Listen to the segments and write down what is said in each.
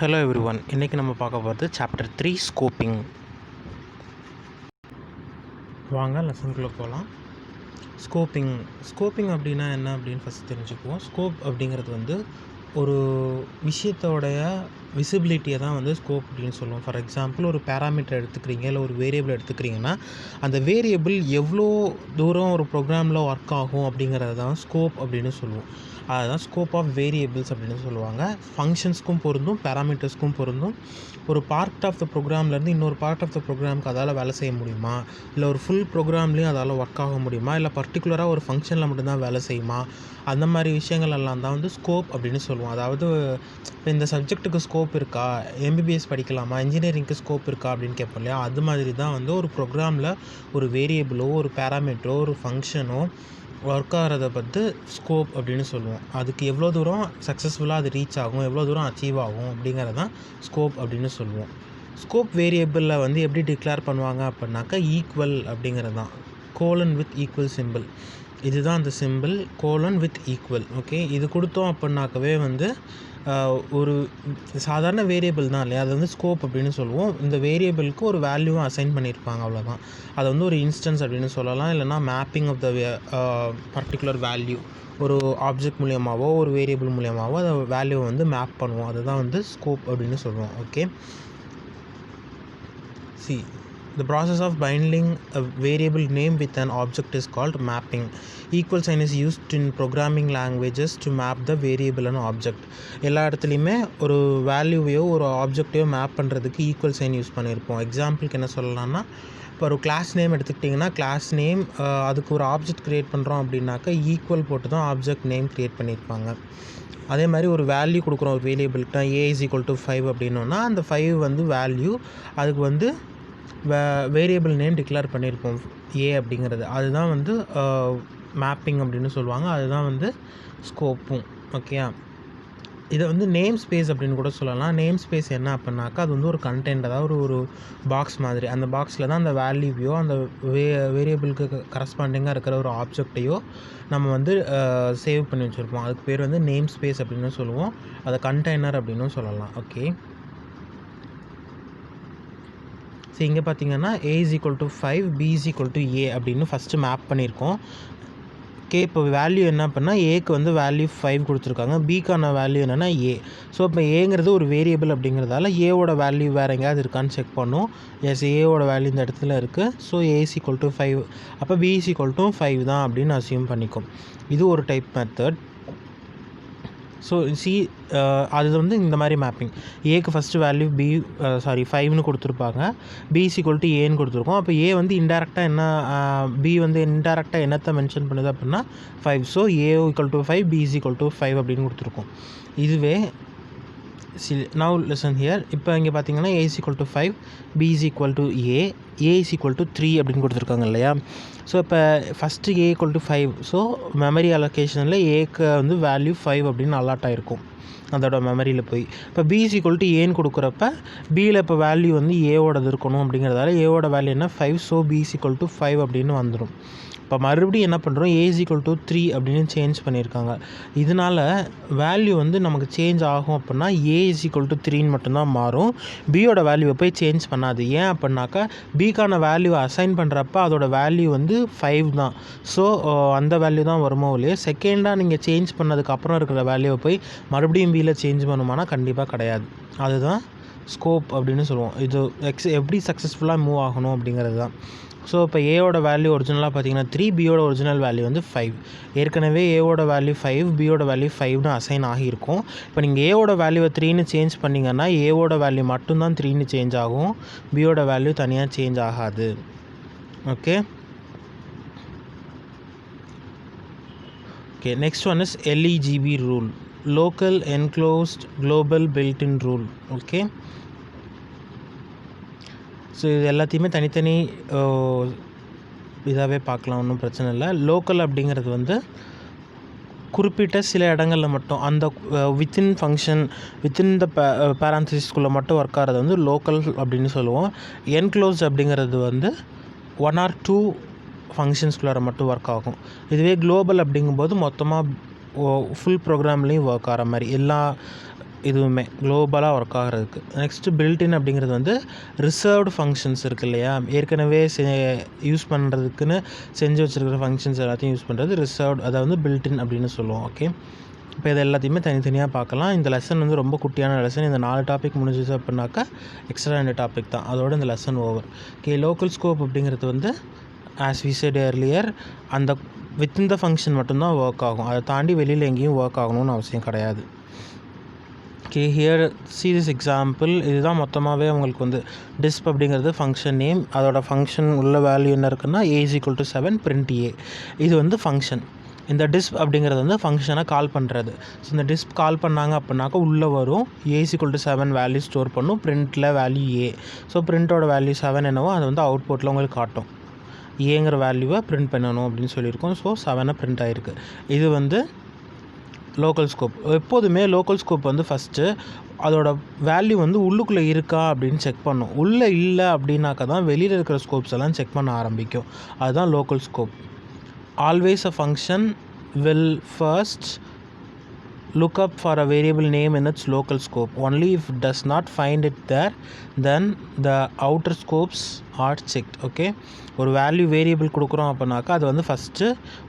Hello everyone, இன்றைக்கி நம்ம பார்க்க போகிறது சாப்டர் 3 ஸ்கோப்பிங். வாங்க லெசனுக்குள்ளே போகலாம். ஸ்கோப்பிங் அப்படின்னா என்ன அப்படின்னு ஃபஸ்ட் தெரிஞ்சுக்குவோம். ஸ்கோப் அப்படிங்கிறது வந்து ஒரு விஷயத்தோடைய விசிபிலிட்டியை தான் வந்து ஸ்கோப் அப்படின்னு சொல்லுவோம். ஃபார் எக்ஸாம்பிள், ஒரு பேராமீட்டர் எடுத்துக்கிறீங்க, இல்லை ஒரு வேரியபிள் எடுத்துக்கிறீங்கன்னா, அந்த வேரியபிள் எவ்வளோ தூரம் ஒரு ப்ரோக்ராமில் ஒர்க் ஆகும் அப்படிங்கிறது தான் ஸ்கோப் அப்படின்னு சொல்லுவோம். அதுதான் ஸ்கோப் ஆஃப் வேரியபிள்ஸ் அப்படின்னு சொல்லுவாங்க. ஃபங்க்ஷன்ஸ்க்கும் பொருந்தும், பேராமீட்டர்ஸ்க்கும் பொருந்தும். ஒரு பார்ட் ஆஃப் த ப்ரோக்ராம்லேருந்து இன்னொரு பார்ட் ஆஃப் த ப்ரோக்ராமுக்கு அதால் வேலை செய்ய முடியுமா, இல்லை ஒரு ஃபுல் ப்ரோக்ராம்லேயும் அதால் ஒர்க் ஆக முடியுமா, இல்லை பர்டிகுலராக ஒரு ஃபங்க்ஷனில் மட்டும்தான் வேலை செய்யுமா, அந்த மாதிரி விஷயங்கள் எல்லாம் தான் வந்து ஸ்கோப் அப்படின்னு சொல்லுவோம். அதாவது இப்போ இந்த சப்ஜெக்ட்டுக்கு ஸ்கோப் இருக்கா, எம்பிபிஎஸ் படிக்கலாமா, இன்ஜினியரிங்க்கு ஸ்கோப் இருக்கா அப்படின்னு கேட்போம் இல்லையா. அது மாதிரி தான் வந்து ஒரு ப்ரோக்ராமில் ஒரு வேரியபிளோ, ஒரு பேராமீட்டரோ, ஒரு ஃபங்க்ஷனோ ஒர்க் ஆகிறத பற்றி ஸ்கோப் அப்படின்னு சொல்லுவோம். அதுக்கு எவ்வளோ தூரம் சக்ஸஸ்ஃபுல்லாக அது ரீச் ஆகும், எவ்வளோ தூரம் அச்சீவ் ஆகும் அப்படிங்கிறது தான் ஸ்கோப் அப்படின்னு சொல்லுவோம். ஸ்கோப் வேரியபிளில் வந்து எப்படி டிக்ளேர் பண்ணுவாங்க அப்படின்னாக்கா ஈக்குவல் அப்படிங்கிறது தான். கோலன் வித் ஈக்குவல் சிம்பிள், இதுதான் அந்த simple, colon with equal. Okay, இது கொடுத்தோம் அப்படின்னாக்கவே வந்து ஒரு சாதாரண வேரியபிள் தான் இல்லையா, அது வந்து ஸ்கோப் அப்படின்னு சொல்லுவோம். இந்த வேரியபிளுக்கு ஒரு வேல்யூவும் அசைன் பண்ணியிருப்பாங்க, அவ்வளோதான். அதை வந்து ஒரு இன்ஸ்டன்ஸ் அப்படின்னு சொல்லலாம், இல்லைனா mapping of the particular value ஒரு ஆப்ஜெக்ட் மூலியமாகவோ ஒரு வேரியபிள் மூலியமாகவோ அதை வேல்யூவை வந்து மேப் பண்ணுவோம். அதுதான் வந்து ஸ்கோப் அப்படின்னு சொல்லுவோம். Okay, C the process of binding a variable name with an object is called mapping. Equal sign is used in programming languages to map the variable and object. எல்லா இடத்துலையுமே ஒரு வேல்யூவையோ ஒரு ஆப்ஜெக்டையோ மேப் பண்ணுறதுக்கு ஈக்குவல் சைன் யூஸ் பண்ணியிருப்போம். எக்ஸாம்பிளுக்கு என்ன சொல்லலாம்னா, இப்போ ஒரு கிளாஸ் நேம் எடுத்துக்கிட்டிங்கன்னா, கிளாஸ் நேம் அதுக்கு ஒரு ஆப்ஜெக்ட் க்ரியேட் பண்ணுறோம் அப்படின்னாக்கா ஈக்குவல் போட்டு தான் ஆப்ஜெக்ட் நேம் க்ரியேட் பண்ணியிருப்பாங்க. அதே மாதிரி ஒரு வேல்யூ கொடுக்குறோம் ஒரு வேரியபிள்கிட்ட, a is equal to 5 அப்படின்னோன்னா அந்த 5 வந்து வேல்யூ, அதுக்கு வந்து வேரியபிள் நேம் டிக்ளேர் பண்ணியிருப்போம் ஏ அப்படிங்கிறது. அதுதான் வந்து மேப்பிங் அப்படின்னு சொல்லுவாங்க. அதுதான் வந்து ஸ்கோப்பும். ஓகே, இதை வந்து நேம் ஸ்பேஸ் அப்படின்னு கூட சொல்லலாம். நேம் ஸ்பேஸ் என்ன அப்படின்னாக்கா, அது வந்து ஒரு கண்டென்ட், அதாவது ஒரு பாக்ஸ் மாதிரி. அந்த பாக்ஸில் தான் அந்த வேல்யூவையோ அந்த வேரியபிளுக்கு கரஸ்பாண்டிங்காக இருக்கிற ஒரு ஆப்ஜெக்டையோ நம்ம வந்து சேவ் பண்ணி வச்சுருப்போம். அதுக்கு பேர் வந்து நேம் ஸ்பேஸ் அப்படின்னு சொல்லுவோம். அதை கண்டெய்னர் அப்படின்னும் சொல்லலாம். ஓகே, ஸோ இங்கே பார்த்தீங்கன்னா a is equal to 5, b is equal to a அப்படின்னு ஃபஸ்ட்டு மேப் பண்ணியிருக்கோம். ஓகே, இப்போ வேல்யூ என்ன பண்ணால் ஏக்கு வந்து வேல்யூ 5 கொடுத்துருக்காங்க, பிக்கான வேல்யூ என்னென்னா a. ஸோ இப்போ ஏங்கிறது ஒரு வேரியபிள் அப்படிங்கிறதால ஏவோட வேல்யூ வேறு எங்கேயாவது இருக்கான்னு செக் பண்ணோம். எஸ், ஏவோட வேல்யூ இந்த இடத்துல இருக்குது. So a is equal to 5, அப்போ b is equal to 5 தான் அப்படின்னு அசியூம் பண்ணிக்கும். இது ஒரு டைப் மெத்தட். ஸோ அது வந்து இந்த மாதிரி மேப்பிங். ஏக்கு ஃபஸ்ட்டு வேல்யூ 5ன்னு கொடுத்துருப்பாங்க, b is equal to aன்னு கொடுத்துருக்கோம். அப்போ a வந்து இன்டெரக்டாக என்ன, b வந்து இன்டெரக்டாக என்னத்தை மென்ஷன் பண்ணுது அப்படின்னா 5. So a equal to 5, b is equal to 5 அப்படின்னு கொடுத்துருக்கோம். இதுவே now listen here. இப்போ இங்கே பார்த்தீங்கன்னா a is equal to 5, b is equal to a is equal to 3 அப்படின்னு கொடுத்துருக்காங்க இல்லையா. ஸோ இப்போ first a equal to 5, so memory அலோகேஷனில் ஏக்கு வந்து வேல்யூ 5 அப்படின்னு அலாட் ஆகிருக்கும் அதோட மெமரியில் போய். இப்போ b is equal to aன்னு கொடுக்குறப்ப பியில் இப்போ வேல்யூ வந்து ஏவோடது இருக்கணும் அப்படிங்கிறதால ஏவோட வேல்யூ என்ன 5. So b is equal to 5 அப்படின்னு வந்துடும். இப்போ மறுபடியும் என்ன பண்ணுறோம், a is equal to 3 அப்படின்னு சேஞ்ச் பண்ணியிருக்காங்க. இதனால் வேல்யூ வந்து நமக்கு சேஞ்ச் ஆகும் அப்படின்னா a is equal to 3ன்னு மட்டும்தான் மாறும். பியோட வேல்யூவை போய் சேஞ்ச் பண்ணாது. ஏன் அப்படின்னாக்கா பிக்கான வேல்யூவை அசைன் பண்ணுறப்ப அதோட வேல்யூ வந்து 5 தான். ஸோ அந்த வேல்யூ தான் வருமோ இல்லையோ, செகண்டாக நீங்கள் சேஞ்ச் பண்ணதுக்கப்புறம் இருக்கிற வேல்யூவை போய் மறுபடியும் பியில் சேஞ்ச் பண்ணுமானா கண்டிப்பாக கிடையாது. அதுதான் ஸ்கோப் அப்படின்னு சொல்லுவோம். இது எப்படி சக்ஸஸ்ஃபுல்லாக மூவ் ஆகணும் அப்படிங்கிறது தான். ஸோ இப்போ ஏவோட வேல்யூ ஒரிஜினலாக பார்த்தீங்கன்னா 3, பியோட ஒரிஜினல் வேல்யூ வந்து 5. ஏற்கனவே ஏவோட வேல்யூ 5, பியோட வேல்யூ 5ன்னு அசைன் ஆகியிருக்கும். இப்போ நீங்கள் ஏவோட வேல்யூவை 3ன்னு சேஞ்ச் பண்ணிங்கன்னா ஏவோட வேல்யூ மட்டும்தான் 3ன்னு சேஞ்ச் ஆகும், பியோட வேல்யூ தனியாக சேஞ்ச் ஆகாது. Okay, next one is LEGB rule, local enclosed global built in rule. Okay, so இது எல்லாத்தையுமே தனித்தனி இதாகவே பார்க்கலாம், ஒன்றும் பிரச்சனை இல்லை. லோக்கல் அப்படிங்கிறது வந்து குறிப்பிட்ட சில இடங்களில் மட்டும் அந்த வித்தின் ஃபங்க்ஷன் வித்தின் த பேராந்தசிஸ்குள்ளே மட்டும் ஒர்க் ஆகிறது வந்து லோக்கல் அப்படின்னு சொல்லுவோம். என்க்ளோஸ் அப்படிங்கிறது வந்து 1 or 2 ஃபங்க்ஷன்ஸ்குள்ளார மட்டும் ஒர்க் ஆகும். இதுவே குளோபல் அப்படிங்கும்போது மொத்தமாக ஃபுல் ப்ரோக்ராம்லேயும் ஒர்க் ஆகிற மாதிரி எல்லா இதுவுமே குளோபலாக ஒர்க் ஆகிறதுக்கு. நெக்ஸ்ட்டு பில்டின் அப்படிங்கிறது வந்து ரிசர்வ்டு ஃபங்க்ஷன்ஸ் இருக்குது இல்லையா, ஏற்கனவே யூஸ் பண்ணுறதுக்குன்னு செஞ்சு வச்சுருக்கிற ஃபங்க்ஷன்ஸ் எல்லாத்தையும் யூஸ் பண்ணுறது ரிசர்வ்டு, அதை வந்து பில்டின் அப்படின்னு சொல்லுவோம். ஓகே, இப்போ இது எல்லாத்தையுமே தனித்தனியாக பார்க்கலாம். இந்த லெசன் வந்து ரொம்ப குட்டியான லெசன். இந்த 4 டாபிக் முடிஞ்சிச்சு அப்படின்னாக்கா எக்ஸ்ட்ரா 2 டாபிக் தான், அதோட இந்த lesson over. Okay, local scope அப்படிங்கிறது வந்து ஆஸ் வி செட் ஏர்லியர் அந்த வித்தின் த ஃபங்க்ஷன் மட்டும்தான் ஒர்க் ஆகும், அதை தாண்டி வெளியில் எங்கேயும் ஒர்க் ஆகணும்னு அவசியம் கிடையாது. Okay, here see this example. இதுதான் மொத்தமாகவே உங்களுக்கு வந்து டிஸ்ப் அப்படிங்கிறது ஃபங்க்ஷன் நேம், அதோட ஃபங்க்ஷன் உள்ள வேல்யூ என்ன இருக்குன்னா a = 7 print a. இது வந்து ஃபங்க்ஷன். இந்த டிஸ்ப் அப்படிங்கிறது வந்து ஃபங்க்ஷனை கால் பண்ணுறது. ஸோ இந்த டிஸ்ப் கால் பண்ணாங்க அப்படின்னாக்கா உள்ளே வரும் a = 7 வேல்யூ ஸ்டோர் பண்ணும், பிரிண்ட்டில் வேல்யூ a. ஸோ பிரிண்ட்டோட வேல்யூ 7 என்னவோ அது வந்து அவுட்புட்டில் உங்களுக்கு காட்டும், ஏங்கிற வேல்யூவை பிரிண்ட் பண்ணணும் அப்படின்னு சொல்லியிருக்கோம். ஸோ 7 பிரிண்ட் ஆகிருக்கு. இது வந்து லோக்கல் ஸ்கோப். எப்போதுமே லோக்கல் ஸ்கோப் வந்து ஃபஸ்ட்டு அதோட வேல்யூ வந்து உள்ளுக்குள்ளே இருக்கா அப்படின்னு செக் பண்ணும். உள்ளே இல்லை அப்படின்னாக்கா தான் வெளியில் இருக்கிற ஸ்கோப்ஸ் எல்லாம் செக் பண்ண ஆரம்பிக்கும். அதுதான் local scope. Always a function will first look up for a variable name in its local scope. Only if it does not find it there, then the outer scopes are checked. Okay, ஒரு value variable கொடுக்குறோம் அப்படின்னாக்கா அது வந்து first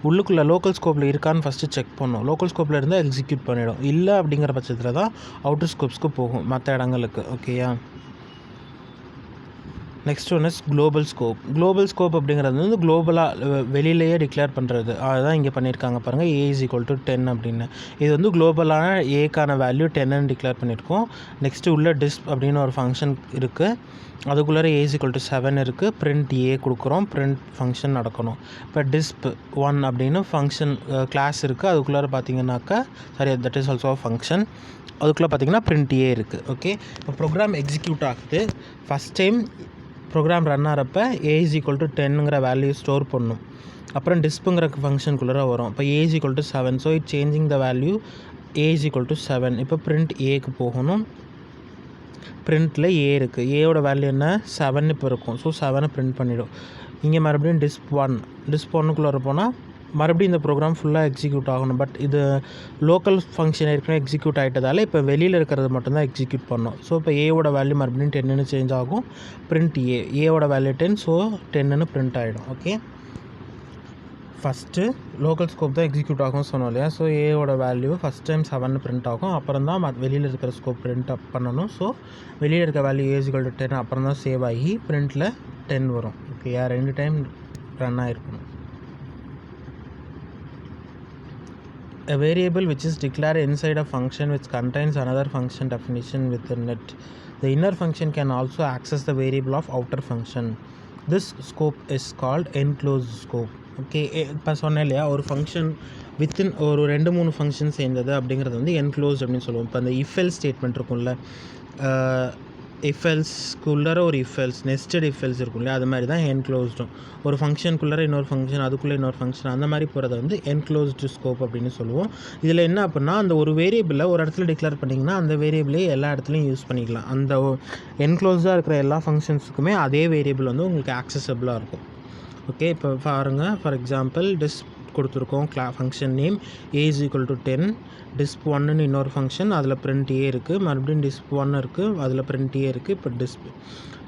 உள்ளுக்குள்ளே local ஸ்கோப்பில் இருக்கான்னு first check பண்ணும். Local ஸ்கோப்பில் இருந்தால் execute பண்ணிடும். இல்லை அப்படிங்கிற பட்சத்தில் தான் அவுட்டர் ஸ்கோப்ஸ்க்கு போகும், மற்ற இடங்களுக்கு. ஓகேயா, next one is global scope. Global scope அப்படிங்கிறது வந்து குளோபலாக வெளியிலேயே டிக்ளேர் பண்ணுறது. அதுதான் இங்கே பண்ணியிருக்காங்க பாருங்கள், a = 10 அப்படின்னு. இது வந்து குளோபலான ஏக்கான வேல்யூ 10ன்னு டிக்ளேர் பண்ணியிருக்கோம். நெக்ஸ்ட்டு உள்ள டிஸ்ப் அப்படின்னு ஒரு ஃபங்க்ஷன் இருக்குது, அதுக்குள்ளே a = 7 இருக்குது. பிரிண்ட் a கொடுக்குறோம், பிரிண்ட் ஃபங்க்ஷன் நடக்கணும். இப்போ டிஸ்ப் 1 அப்படின்னு ஃபங்க்ஷன் கிளாஸ் இருக்குது, அதுக்குள்ளே பார்த்தீங்கன்னாக்கா தட் இஸ் ஆல்சோ ஃபங்க்ஷன், அதுக்குள்ளே பார்த்தீங்கன்னா பிரிண்ட் a இருக்குது. ஓகே, இப்போ ப்ரோக்ராம் எக்ஸிக்யூட் ஆகுது. ஃபஸ்ட் டைம் ப்ரோக்ராம் ரன் ஆகிறப்ப a = 10ங்கிற வேல்யூ ஸ்டோர் பண்ணும். அப்புறம் டிஸ்ப்புங்கிற ஃபங்க்ஷனுக்குள்ளே வரும். இப்போ a = 7. So it changing the value a = 7. இப்போ பிரிண்ட் ஏக்கு போகணும். பிரிண்ட்டில் a இருக்குது, ஏவோட வேல்யூ என்ன 7 இப்போ இருக்கும். ஸோ 7 பிரிண்ட் பண்ணிவிடும். இங்கே மறுபடியும் டிஸ்ப் 1க்குள்ளே போனால் மறுபடியும் இந்த ப்ரோக்ராம் ஃபுல்லாக எக்ஸிக்யூட் ஆகணும். பட் இது லோக்கல் ஃபங்க்ஷன் ஏற்கனவே எக்ஸிக்யூட் ஆகிட்டதால் இப்போ வெளியில் இருக்கிறது மட்டும்தான் எக்ஸிக்யூட் பண்ணணும். ஸோ இப்போ ஏவோட வேல்யூ மறுபடியும் 10ன்னு சேஞ்ச் ஆகும். பிரிண்ட் ஏவோட வேல்யூ 10, ஸோ 10ன்னு பிரிண்ட் ஆகிடும். ஓகே, ஃபஸ்ட்டு லோக்கல் ஸ்கோப் தான் எக்ஸிக்யூட் ஆகும் சொன்னோம் இல்லையா. ஸோ ஏவோட வேல்யூ ஃபஸ்ட் டைம் 7 பிரிண்ட் ஆகும், அப்புறம் தான் வெளியில் இருக்கிற ஸ்கோப் பிரிண்ட் அப் பண்ணணும். ஸோ வெளியில் இருக்க வேல்யூ a = 10 அப்புறம் தான் சேவ் ஆகி பிரிண்ட்டில் 10 வரும். ஓகே, 2 டைம் ரன் ஆகிருக்கணும். A variable which is declared inside a function which contains another function definition within it. The inner function can also access the variable of outer function. This scope is called enclosed scope. Okay, இப்போ சொன்னேன் இல்லையா, ஒரு function within ஒரு 2-3 function சேர்ந்தது அப்படிங்கிறது வந்து enclosed அப்படின்னு சொல்லுவோம். இப்போ அந்த if else ஸ்டேட்மெண்ட் இருக்கும்ல, if elseக்குள்ளார ஒரு if else nested if else இருக்கும் இல்லையா, அது மாதிரி தான் என்க்ளோஸ்டும். ஒரு ஃபங்க்ஷனுக்குள்ளார இன்னொரு ஃபங்க்ஷன், அதுக்குள்ளே இன்னொரு ஃபங்க்ஷன், அந்த மாதிரி போகிறத வந்து என்க்ளோஸ்டு ஸ்கோப் அப்படின்னு சொல்லுவோம். இதில் என்ன அப்படின்னா, அந்த ஒரு வேரியபிளை ஒரு இடத்துல டிக்ளேர் பண்ணிங்கன்னா அந்த வேரியபிளே எல்லா இடத்துலையும் யூஸ் பண்ணிக்கலாம். அந்த என்க்ளோஸ்டாக இருக்கிற எல்லா ஃபங்க்ஷன்ஸுக்குமே அதே வேரியபிள் வந்து உங்களுக்கு ஆக்சசபிளாக இருக்கும். ஓகே, இப்போ பாருங்கள், ஃபார் எக்ஸாம்பிள் டிஸ்ப் கொடுத்துருக்கோம், ஃபங்க்ஷன் நேம் a = 10, டிஸ்ப் 1ன்னு இன்னொரு ஃபங்க்ஷன், அதில் பிரிண்ட் a இருக்குது, மறுபடியும் டிஸ்ப் 1 இருக்குது, அதில் பிரிண்ட் a இருக்குது. இப்போ டிஸ்ப்,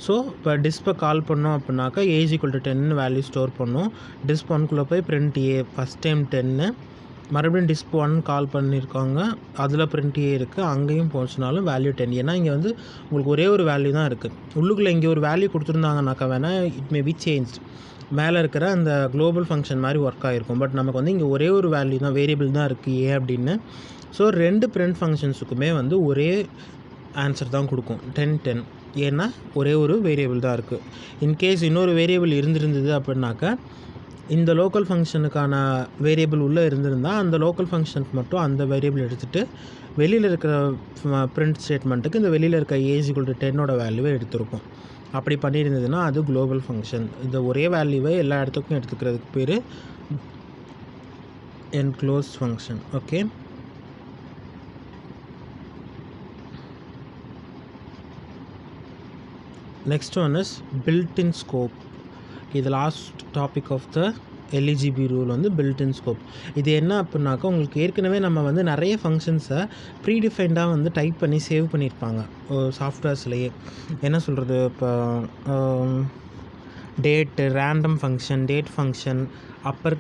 ஸோ இப்போ டிஸ்பை கால் பண்ணோம் அப்படின்னாக்கா a = 10ன்னு வேல்யூ ஸ்டோர் பண்ணோம். டிஸ்ப் 1க்குள்ளே போய் பிரிண்ட் a ஃபஸ்ட் டைம் 10, மறுபடியும் டிஸ்ப் 1 கால் பண்ணியிருக்காங்க, அதில் பிரிண்ட் a இருக்குது, அங்கேயும் போச்சுனாலும் வேல்யூ 10. ஏன்னா இங்கே வந்து உங்களுக்கு ஒரே ஒரு வேல்யூ தான் இருக்குது. உள்ளுக்குள்ளே இங்கே ஒரு வேல்யூ கொடுத்துருந்தாங்கனாக்கா வேணால் இட் மே பி சேஞ்ச், மேலே இருக்கிற அந்த குளோபல் ஃபங்க்ஷன் மாதிரி ஒர்க் ஆகிருக்கும். பட் நமக்கு வந்து இங்கே ஒரே ஒரு வேல்யூ தான், வேரியபிள் தான் இருக்குது ஏ அப்படின்னு. ஸோ 2 பிரிண்ட் ஃபங்க்ஷன்ஸுக்குமே வந்து ஒரே ஆன்சர் தான் கொடுக்கும், 10 10. ஏன்னா ஒரே ஒரு வேரியபிள் தான் இருக்குது. இன்கேஸ் இன்னொரு வேரியபிள் இருந்திருந்தது அப்படின்னாக்கா இந்த லோக்கல் ஃபங்க்ஷனுக்கான வேரியபிள் உள்ளே இருந்திருந்தால் அந்த லோக்கல் ஃபங்க்ஷனுக்கு மட்டும் அந்த வேரியபிள் எடுத்துகிட்டு வெளியில் இருக்கிற பிரிண்ட் ஸ்டேட்மெண்ட்டுக்கு இந்த வெளியில் இருக்க a = 10ஓட வேல்யூவை எடுத்திருக்கும். அப்படி பண்ணியிருந்ததுன்னா அது குளோபல் ஃபங்க்ஷன். இந்த ஒரே வேல்யூவை எல்லா இடத்துக்கும் எடுத்துக்கிறதுக்கு பேர் enclosed function. Okay, next one is built-in scope. Okay, the last topic of the LEGB rule வந்து பில்ட்-இன் ஸ்கோப். இது என்ன அப்படின்னாக்கா, உங்களுக்கு ஏற்கனவே நம்ம வந்து நிறைய ஃபங்க்ஷன்ஸை ப்ரீடிஃபைன்டாக வந்து டைப் பண்ணி சேவ் பண்ணியிருப்பாங்க சாஃப்ட்வேர்ஸ்லேயே. என்ன சொல்கிறது, இப்போ date, random function, date function, upper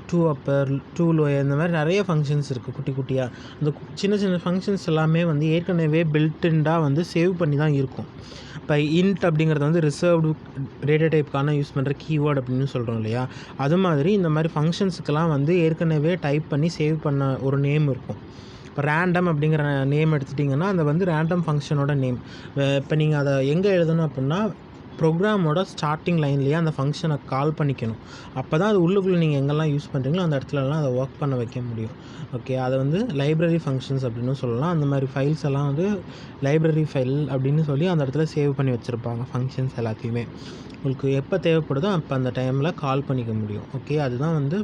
to lower, இந்த மாதிரி நிறைய ஃபங்க்ஷன்ஸ் இருக்குது குட்டி குட்டியாக. அந்த சின்ன சின்ன ஃபங்க்ஷன்ஸ் எல்லாமே வந்து ஏற்கனவே பில்ட்-இன்டாக வந்து சேவ் பண்ணி தான் இருக்கும். இப்போ இன்ட் அப்படிங்கிறது வந்து ரிசர்வ்டு டேட்டா டைப்புக்கான யூஸ் பண்ணுற கீவேர்டு அப்படின்னு சொல்கிறோம் இல்லையா, அது மாதிரி இந்த மாதிரி ஃபங்க்ஷன்ஸுக்கெல்லாம் வந்து ஏற்கனவே டைப் பண்ணி சேவ் பண்ண ஒரு நேம் இருக்கும். இப்போ ரேண்டம் அப்படிங்கிற நேம் எடுத்துட்டிங்கன்னா அந்த வந்து ரேண்டம் ஃபங்க்ஷனோட நேம். இப்போ நீங்கள் அதை எங்கே எழுதணும் அப்படின்னா, ப்ரோக்ராமோட ஸ்டார்டிங் லைன்லேயே அந்த ஃபங்க்ஷனை கால் பண்ணிக்கணும். அப்போ தான் அது உள்ளுக்குள்ளே நீங்கள் எங்கெல்லாம் யூஸ் பண்ணுறீங்களோ அந்த இடத்துலலாம் அதை ஒர்க் பண்ண வைக்க முடியும். ஓகே, அதை வந்து லைப்ரரி ஃபங்க்ஷன்ஸ் அப்படின்னு சொல்லலாம். அந்த மாதிரி ஃபைல்ஸ் எல்லாம் வந்து லைப்ரரி ஃபைல் அப்படின்னு சொல்லி அந்த இடத்துல சேவ் பண்ணி வச்சுருப்பாங்க ஃபங்க்ஷன்ஸ் எல்லாத்தையுமே. உங்களுக்கு எப்போ தேவைப்படுதோ அப்போ அந்த டைமில் கால் பண்ணிக்க முடியும். ஓகே, அதுதான் வந்து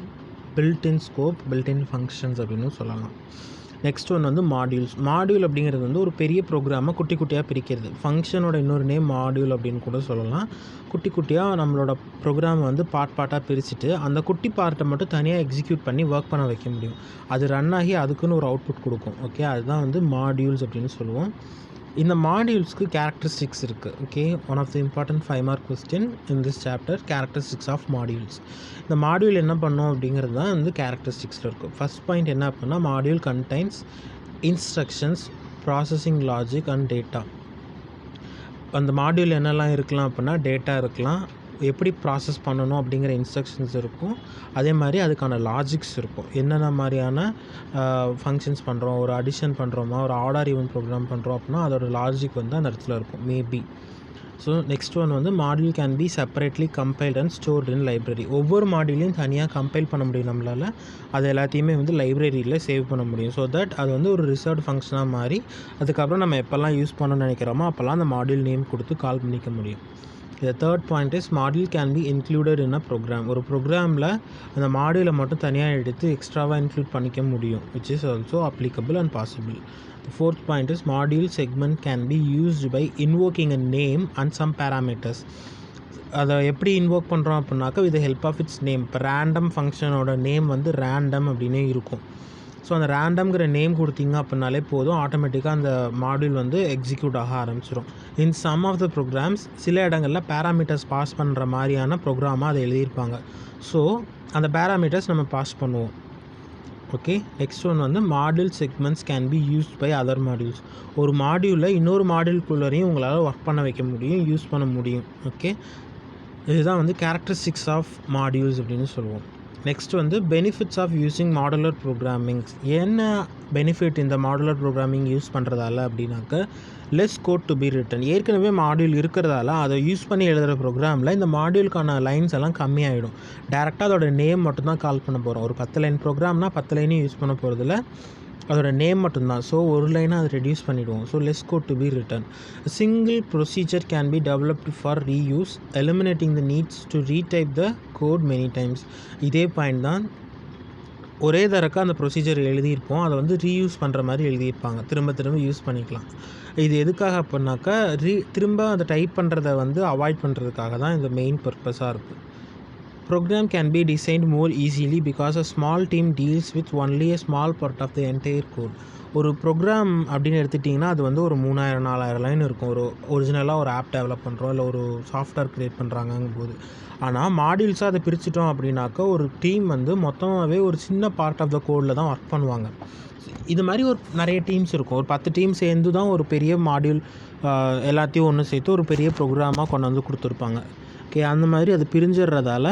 பில்ட்-இன் ஸ்கோப், பில்ட்-இன் ஃபங்க்ஷன்ஸ் அப்படின்னு சொல்லலாம். நெக்ஸ்ட் ஒன் வந்து மாடியூல்ஸ். மாடியூல் அப்படிங்கிறது வந்து ஒரு பெரிய ப்ரோக்ராமை குட்டி குட்டியாக பிரிக்கிறது. ஃபங்க்ஷனோட இன்னொரு நேம் மாடியூல் அப்படின்னு கூட சொல்லலாம். குட்டி குட்டியாக நம்மளோட ப்ரோக்ராமை வந்து பார்ட்டாக பிரிச்சுட்டு அந்த குட்டி பார்ட்டை மட்டும் தனியாக எக்ஸிக்யூட் பண்ணி ஒர்க் பண்ண வைக்க முடியும். அது ரன் ஆகி அதுக்குன்னு ஒரு அவுட்புட் கொடுக்கும். ஓகே, அதுதான் வந்து மாடியூல்ஸ் அப்படின்னு சொல்லுவோம். இந்த மாடியூல்ஸ்க்கு கேரக்டரிஸ்டிக்ஸ் இருக்குது. Okay, one of the important 5 mark question in this chapter, characteristics of modules. இந்த மாடியூல் என்ன பண்ணும் அப்படிங்கிறது தான் வந்து கேரக்டரிஸ்டிக்ஸில் இருக்கும். ஃபர்ஸ்ட் பாயிண்ட் என்ன அப்படின்னா, module contains instructions, processing logic and data. அந்த மாடியூல் என்னெல்லாம் இருக்கலாம் அப்படின்னா, டேட்டா இருக்கலாம், எப்படி ப்ராசஸ் பண்ணணும் அப்படிங்கிற இன்ஸ்ட்ரக்ஷன்ஸ் இருக்கும், அதே மாதிரி அதுக்கான லாஜிக்ஸ் இருக்கும். என்னென்ன மாதிரியான ஃபங்க்ஷன்ஸ் பண்ணுறோம், ஒரு அடிஷன் பண்ணுறோமா, ஒரு ஆர்டர் ஈவென்ட் ப்ரோக்ராம் பண்ணுறோம் அப்படின்னா அதோட லாஜிக் வந்து அந்த இடத்துல இருக்கும் மேபி. ஸோ நெக்ஸ்ட் ஒன் வந்து module can be separately compiled and stored in library. ஒவ்வொரு மாடியூலையும் தனியாக கம்பைல் பண்ண முடியும் நம்மளால். அது எல்லாத்தையுமே வந்து லைப்ரரியில் சேவ் பண்ண முடியும். ஸோ தட் அது வந்து ஒரு ரிசர்வ்டு ஃபங்க்ஷனாக மாறி அதுக்கப்புறம் நம்ம எப்போல்லாம் யூஸ் பண்ணணும்னு நினைக்கிறோமோ அப்போல்லாம் அந்த மாடியூல் நேம் கொடுத்து கால் பண்ணிக்க முடியும். The third point is module can be included in a program. ஒரு ப்ரோக்ராமில் அந்த மாடியூலை மட்டும் தனியாக எடுத்து எக்ஸ்ட்ராவாக இன்க்ளூட் பண்ணிக்க முடியும், which is also applicable and possible. The fourth point is module segment can be used by invoking a name and some parameters. அதை எப்படி இன்வோக் பண்ணுறோம் அப்படின்னாக்கா with help of its name. இப்போ ரேண்டம் ஃபங்க்ஷனோட நேம் வந்து random அப்படின்னே இருக்கும். So அந்த ரேண்டம்ங்கிற நேம் கொடுத்தீங்க அப்படின்னாலே போதும், ஆட்டோமேட்டிக்காக அந்த மாடியூல் வந்து எக்ஸிக்யூட் ஆக ஆரம்பிச்சிடும். In some of the programs சில இடங்களில் பேராமீட்டர்ஸ் பாஸ் பண்ணுற மாதிரியான ப்ரோக்ராமாக அதை எழுதியிருப்பாங்க. ஸோ அந்த பேராமீட்டர்ஸ் நம்ம பாஸ் பண்ணுவோம். ஓகே, நெக்ஸ்ட் ஒன் வந்து module segments can be used by other modules. ஒரு மாடியூலில் இன்னொரு மாடியூல்குள்ளரையும் உங்களால் ஒர்க் பண்ண வைக்க முடியும், யூஸ் பண்ண முடியும். ஓகே, இதுதான் வந்து கேரக்டரிஸ்டிக்ஸ் ஆஃப் மாடியூல்ஸ் அப்படின்னு சொல்லுவோம். நெக்ஸ்ட் வந்து benefits of using modular programming. என்ன பெனிஃபிட் இந்த மாடுலர் ப்ரோக்ராமிங் யூஸ் பண்ணுறதால அப்படின்னாக்க, less code to be written. ஏற்கனவே மாடியூல் இருக்கிறதால அதை யூஸ் பண்ணி எழுதுகிற ப்ரோக்ராமில் இந்த மாடியூலுக்கான லைன்ஸ் எல்லாம் கம்மியாகிடும். டேரெக்டாக அதோட நேம் மட்டும்தான் கால் பண்ண போகிறோம். ஒரு 10 லைன் ப்ரோக்ராம்னா 10 லைனையும் யூஸ் பண்ண போகிறதில்ல, அதோட நேம் மட்டும்தான். ஸோ ஒரு லைனை அதை ரெடியூஸ் பண்ணிவிடுவோம். So less code to be written. Single procedure can be developed for reuse, eliminating the needs to retype the code many times. இதே பாயிண்ட் தான், ஒரே தரக்க அந்த ப்ரொசீஜர் எழுதியிருப்போம், அதை வந்து ரீயூஸ் பண்ணுற மாதிரி எழுதியிருப்பாங்க, திரும்ப திரும்ப யூஸ் பண்ணிக்கலாம். இது எதுக்காக அப்படின்னாக்கா திரும்ப அதை டைப் பண்ணுறதை வந்து அவாய்ட் பண்ணுறதுக்காக தான் இந்த மெயின் பர்பஸாக இருக்குது. Program can be designed more easily because a small team deals with only a small part of the entire code. ஒரு ப்ரோக்ராம் அப்படின்னு எடுத்துட்டிங்கன்னா அது வந்து ஒரு 3000-4000 லைன் இருக்கும். ஒரு ஒரிஜினலாக ஒரு ஆப் டெவலப் பண்ணுறோம், இல்லை ஒரு சாஃப்ட்வேர் க்ரியேட் பண்ணுறாங்கங்கும் போது. ஆனால் மாடியூல்ஸாக அதை பிரிச்சுட்டோம் அப்படின்னாக்கா ஒரு டீம் வந்து மொத்தமாகவே ஒரு சின்ன பார்ட் ஆஃப் த கோடில் தான் ஒர்க் பண்ணுவாங்க. இது மாதிரி ஒரு நிறைய டீம்ஸ் இருக்கும். ஒரு 10 டீம் சேர்ந்து தான் ஒரு பெரிய மாடியூல் எல்லாத்தையும் ஒன்று சேர்த்து ஒரு பெரிய ப்ரோக்ராமாக கொண்டு வந்து கொடுத்துருப்பாங்க. ஓகே, அந்த மாதிரி அது பிரிஞ்சிடுறதால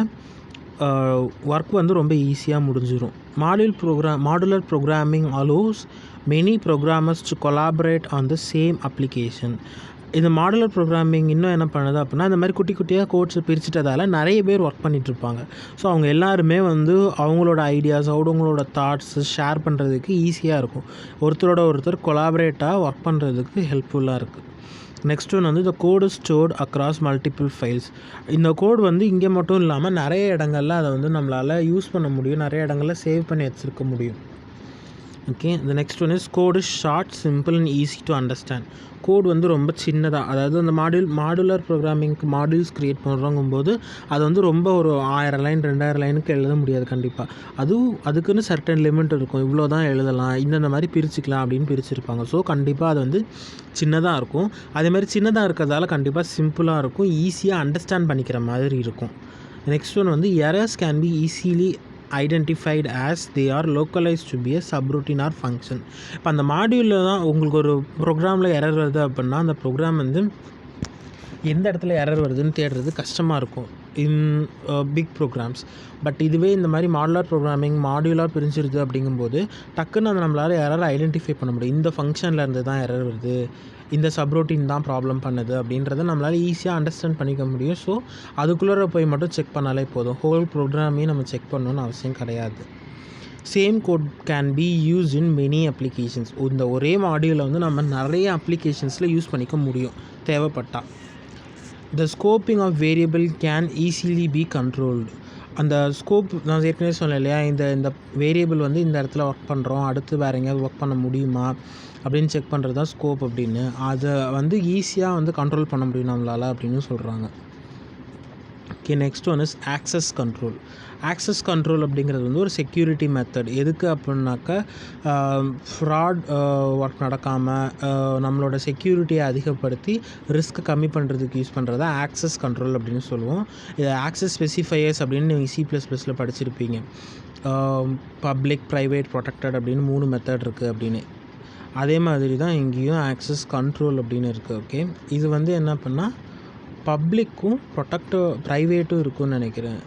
ஒர்க் வந்து ரொம்ப ஈஸியாக முடிஞ்சிடும். Modular programming allows many programmers to collaborate on the same application. இந்த மாடுலர் ப்ரோக்ராமிங் இன்னும் என்ன பண்ணுது அப்படின்னா, இந்த மாதிரி குட்டி குட்டியாக கோட்ஸை பிரிச்சுட்டதால நிறைய பேர் ஒர்க் பண்ணிகிட்ருப்பாங்க. ஸோ அவங்க எல்லாருமே வந்து அவங்களோட ஐடியாஸ், அவங்களோட தாட்ஸு ஷேர் பண்ணுறதுக்கு ஈஸியாக இருக்கும். ஒருத்தரோட ஒருத்தர் கொலாபரேட்டாக ஒர்க் பண்ணுறதுக்கு ஹெல்ப்ஃபுல்லாக இருக்குது. நெக்ஸ்ட் ஒன் வந்து இந்த கோடு ஸ்டோர்ட் அக்ராஸ் மல்டிபிள் ஃபைல்ஸ். இந்த கோடு வந்து இங்கே மட்டும் இல்லாமல் நிறைய இடங்களில் அதை வந்து நம்மளால் யூஸ் பண்ண முடியும், நிறைய இடங்களில் சேவ் பண்ணி வச்சுருக்க முடியும். Okay, the next one is code is short, simple and easy to understand. Code வந்து ரொம்ப சின்னதாக, அதாவது அந்த மாடுலர் ப்ரோக்ராமிங்க்கு மாடியூல்ஸ் க்ரியேட் பண்ணுறோங்கும்போது அது வந்து ரொம்ப ஒரு 1000 லைன் 2000 லைனுக்கு எழுத முடியாது கண்டிப்பாக. அதுக்குன்னு சர்டன் லிமிட் இருக்கும், இவ்வளோ தான் எழுதலாம், இந்தந்த மாதிரி பிரிச்சுக்கலாம் அப்படின்னு பிரிச்சுருப்பாங்க. ஸோ கண்டிப்பாக அது வந்து சின்னதாக இருக்கும். அதேமாதிரி சின்னதாக இருக்கிறதால கண்டிப்பாக சிம்பிளாக இருக்கும், ஈஸியாக அண்டர்ஸ்டாண்ட் பண்ணிக்கிற மாதிரி இருக்கும். நெக்ஸ்ட் ஒன் வந்து errors can be easily identified as they are localise to be a subroutine or function. இப்போ அந்த மாடியூலில் தான் உங்களுக்கு ஒரு ப்ரோக்ராமில் எரர் வருது அப்படின்னா அந்த ப்ரோக்ராம் வந்து எந்த இடத்துல எரர் வருதுன்னு தேடுறது கஷ்டமாக இருக்கும் இன் பிக் ப்ரோக்ராம்ஸ். பட் இதுவே இந்த மாதிரி மாடுலர் ப்ரோக்ராமிங் மாடியூலாக பிரிஞ்சிருது அப்படிங்கும்போது டக்குன்னு அதை நம்மளால் எரர் ஐடென்டிஃபை பண்ண முடியும். இந்த ஃபங்க்ஷனில் இருந்து தான் எரர் வருது, இந்த சப்ரோட்டின் தான் ப்ராப்ளம் பண்ணுது அப்படின்றத நம்மளால் ஈஸியாக அண்டர்ஸ்டாண்ட் பண்ணிக்க முடியும். ஸோ அதுக்குள்ளே போய் மட்டும் செக் பண்ணாலே போதும், ஹோல் ப்ரோக்ராமையும் நம்ம செக் பண்ணணுன்னு அவசியம் கிடையாது. Same code can be use in many applications. இந்த ஒரே மாடியூலை வந்து நம்ம நிறைய அப்ளிகேஷன்ஸில் யூஸ் பண்ணிக்க முடியும் தேவைப்பட்டால். The scoping of variable can easily be controlled. அந்த ஸ்கோப் நான் ஏற்கனவே சொன்னேன் இல்லையா, இந்த வேரியபிள் வந்து இந்த இடத்துல ஒர்க் பண்ணுறோம், அடுத்து வேறு எங்கேயாவது ஒர்க் பண்ண முடியுமா அப்படின்னு செக் பண்ணுறது தான் ஸ்கோப் அப்படின்னு. அதை வந்து ஈஸியாக வந்து கண்ட்ரோல் பண்ண முடியும் நம்மளால் அப்படின்னு சொல்கிறாங்க. Okay, next one is access control. Access control அப்படிங்கிறது வந்து ஒரு செக்யூரிட்டி மெத்தட். எதுக்கு அப்படின்னாக்கா ஃப்ராட் ஒர்க் நடக்காமல் நம்மளோட செக்யூரிட்டியை அதிகப்படுத்தி ரிஸ்க்கை கம்மி பண்ணுறதுக்கு யூஸ் பண்ணுறதா ஆக்சஸ் கண்ட்ரோல் அப்படின்னு சொல்லுவோம். இதை ஆக்சஸ் ஸ்பெசிஃபையர்ஸ் அப்படின்னு நீங்கள் C++ல் படிச்சிருப்பீங்க. பப்ளிக், ப்ரைவேட், ப்ரொடெக்டட் அப்படின்னு 3 மெத்தட் இருக்குது அப்படின்னு. அதே மாதிரி தான் இங்கேயும் ஆக்சஸ் கண்ட்ரோல் அப்படின்னு இருக்குது. ஓகே, இது வந்து என்ன பண்ணால் பப்ளிக்கும் ப்ரைவேட்டும் இருக்குன்னு நினைக்கிறேன்.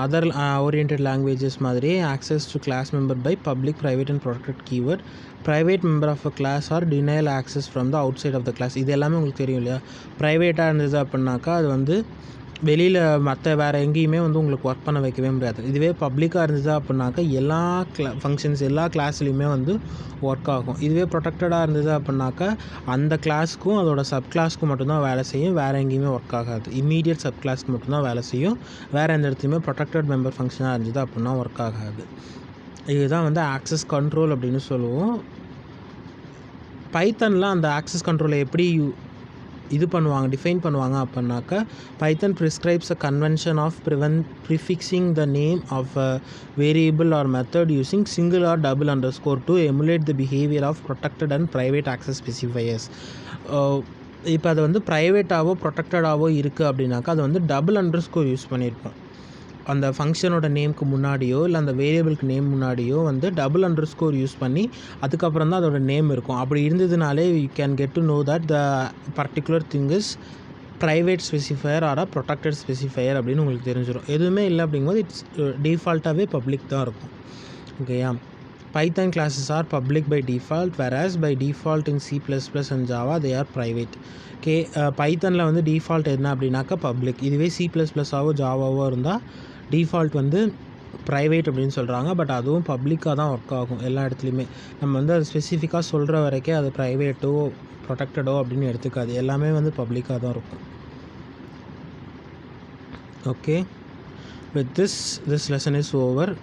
அதர் ஓரியன்டட் லாங்குவேஜஸ் மாதிரியே access to class member by public, private and protected keyword, private member of a class are denial access from the outside of the class. இது எல்லாமே உங்களுக்கு தெரியும் இல்லையா. ப்ரைவேட்டாக இருந்தது அப்படின்னாக்கா அது வந்து வெளியில் மற்ற வேறு எங்கேயுமே வந்து உங்களுக்கு ஒர்க் பண்ண வைக்கவே முடியாது. இதுவே பப்ளிக்காக இருந்தது அப்படின்னாக்கா எல்லா ஃபங்க்ஷன்ஸ் எல்லா கிளாஸ்லேயுமே வந்து ஒர்க் ஆகும். இதுவே ப்ரொடெக்டடாக இருந்தது அப்படின்னாக்கா அந்த கிளாஸ்க்கும் அதோட சப் கிளாஸ்க்கும் மட்டும்தான் வேலை செய்யும், வேறு எங்கேயுமே ஒர்க் ஆகாது. இம்மீடியட் சப் கிளாஸ்க்கு மட்டும்தான் வேலை செய்யும், வேறு எந்த இடத்துலையுமே ப்ரொடெக்டட் மெம்பர் ஃபங்க்ஷனாக இருந்தது அப்படின்னா ஒர்க் ஆகாது. இதுதான் வந்து ஆக்சஸ் கண்ட்ரோல் அப்படின்னு சொல்லுவோம். பைத்தனில் அந்த ஆக்சஸ் கண்ட்ரோலை எப்படி டிஃபைன் பண்ணுவாங்க அப்படின்னாக்கா, Python prescribes a convention of prefixing the name of a variable or method using single or double underscore to emulate the behaviour of protected and private access specifiers. இப்போ அது வந்து ப்ரைவேட்டாவோ ப்ரொடெக்டடாவோ இருக்குது அப்படின்னாக்கா அது வந்து டபுள் அண்டர்ஸ்கோர் யூஸ் பண்ணியிருப்போம். அந்த ஃபங்க்ஷனோட நேமுக்கு முன்னாடியோ இல்லை அந்த வேரியபிளுக்கு நேம் முன்னாடியோ வந்து டபுள் அண்டர்ஸ்கோர் யூஸ் பண்ணி அதுக்கப்புறம் தான் அதோட நேம் இருக்கும். அப்படி இருந்ததுனாலே you can get to know that the particular thing is private specifier or protected specifier அப்படின்னு உங்களுக்கு தெரிஞ்சிடும். எதுவுமே இல்லை அப்படிங்கும்போது இட்ஸ் டிஃபால்ட்டாகவே பப்ளிக் தான் இருக்கும். ஓகேயா. Python classes are public by default, whereas by default in C++ and Java they are private. Okay, பைத்தனில் வந்து டிஃபால்ட் என்ன அப்படின்னாக்கா பப்ளிக். இதுவே C++ஆவோ ஜாவாவோ இருந்தால் டிஃபால்ட் வந்து ப்ரைவேட் அப்படின்னு சொல்கிறாங்க. பட் அதுவும் பப்ளிக்காக தான் ஒர்க் ஆகும் எல்லா இடத்துலையுமே. நம்ம வந்து அது ஸ்பெசிஃபிக்காக சொல்கிற வரைக்கும் அது ப்ரைவேட்டோ ப்ரொடெக்டடோ அப்படின்னு எடுத்துக்காது, எல்லாமே வந்து பப்ளிக்காக தான் இருக்கும். Okay, with this lesson is over.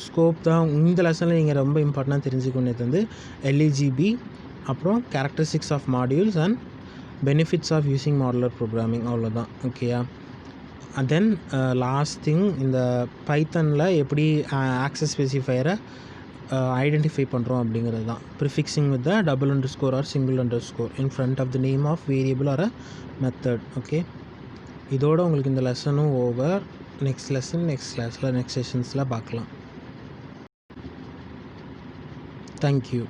Scope தான் இந்த லெசனில் நீங்கள் ரொம்ப இம்பார்ட்டண்டாக தெரிஞ்சுக்கொண்டது வந்து எல்இஜிபி, அப்புறம் characteristics of modules and benefits of using modular programming, அவ்வளோதான். ஓகேயா. அண்ட் தென் லாஸ்ட் திங், இந்த பைத்தனில் எப்படி ஆக்சஸ் ஸ்பெசிஃபையரை ஐடென்டிஃபை பண்ணுறோம் அப்படிங்கிறது தான். Prefixing with the double underscore or single underscore in front of the name of variable or a method. Okay, இதோட உங்களுக்கு இந்த லெசனும் ஓவர். நெக்ஸ்ட் லெசன் நெக்ஸ்ட் கிளாஸில் நெக்ஸ்ட் செஷன்ஸில் பார்க்கலாம். தேங்க்யூ.